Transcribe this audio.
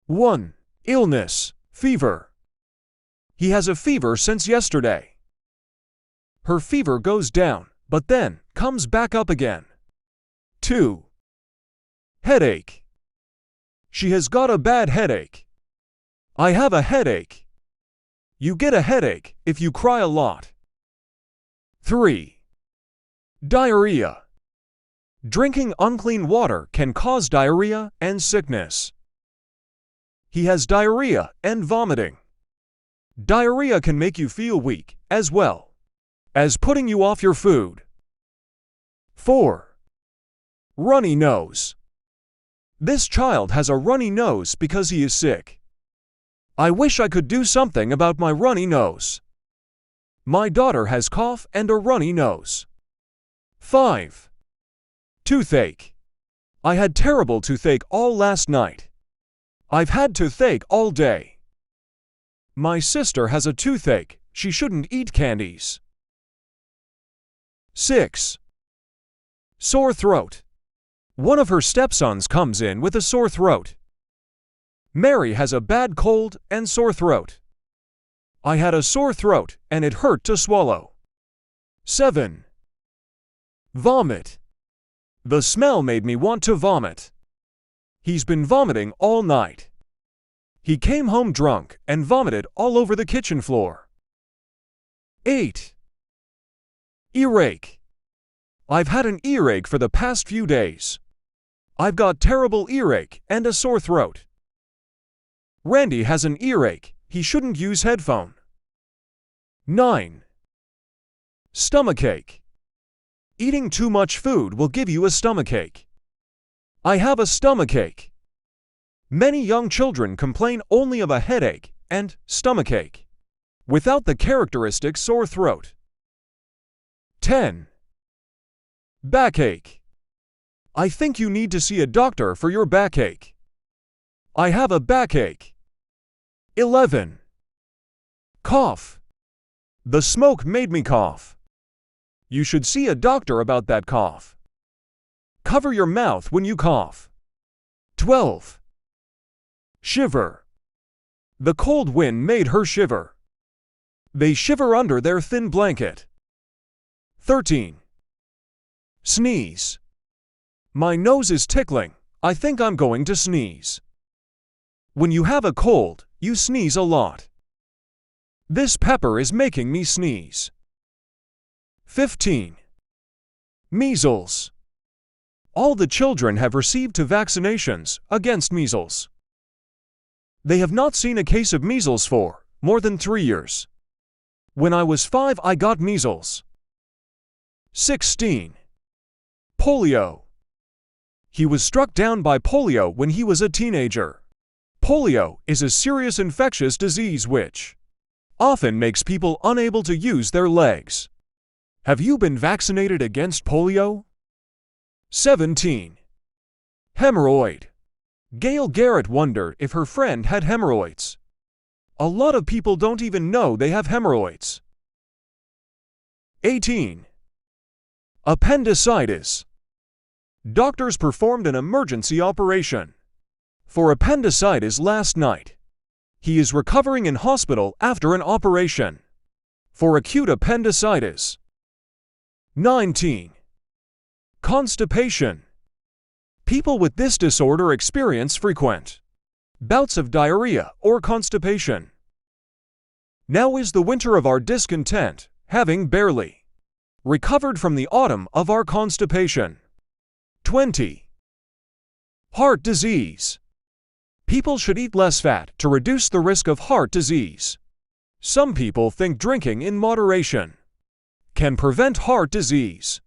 1. Illness, fever. He has a fever since yesterday. Her fever goes down, but then comes back up again. 2. Headache. She has got a bad headache. I have a headache. You get a headache if you cry a lot. 3. Diarrhea. Drinking unclean water can cause diarrhea and sickness. He has diarrhea and vomiting. Diarrhea can make you feel weak, as well as putting you off your food. 4. Runny nose. This child has a runny nose because he is sick. I wish I could do something about my runny nose. My daughter has cough and a runny nose. 5. Toothache. I had terrible toothache all last night. I've had toothache all day. My sister has a toothache. She shouldn't eat candies. 6. Sore throat. One of her stepsons comes in with a sore throat. Mary has a bad cold and sore throat. I had a sore throat and it hurt to swallow. 7. Vomit. The smell made me want to vomit. He's been vomiting all night. He came home drunk and vomited all over the kitchen floor. 8. Earache. I've had an earache for the past few days. I've got terrible earache and a sore throat. Randy has an earache. He shouldn't use headphone. 9. Stomachache. Eating too much food will give you a stomachache. I have a stomachache. Many young children complain only of a headache and stomachache, without the characteristic sore throat. 10. Backache. I think you need to see a doctor for your backache. I have a backache. 11. Cough. The smoke made me cough. You should see a doctor about that cough. Cover your mouth when you cough. 12. Shiver. The cold wind made her shiver. They shiver under their thin blanket. 13. Sneeze. My nose is tickling. I think I'm going to sneeze. When you have a cold, you sneeze a lot. This pepper is making me sneeze. 15. Measles. All the children have received two vaccinations against measles. They have not seen a case of measles for more than 3 years. When I was 5, I got measles. 16. Polio. He was struck down by polio when he was a teenager. Polio is a serious infectious disease which often makes people unable to use their legs. Have you been vaccinated against polio? 17. Hemorrhoid. Gail Garrett wondered if her friend had hemorrhoids. A lot of people don't even know they have hemorrhoids. 18. Appendicitis. Doctors performed an emergency operation for appendicitis last night. He is recovering in hospital after an operation for acute appendicitis. 19. Constipation. People with this disorder experience frequent bouts of diarrhea or constipation. Now is the winter of our discontent, having barely recovered from the autumn of our constipation. 20. Heart disease. People should eat less fat to reduce the risk of heart disease. Some people think drinking in moderation can prevent heart disease.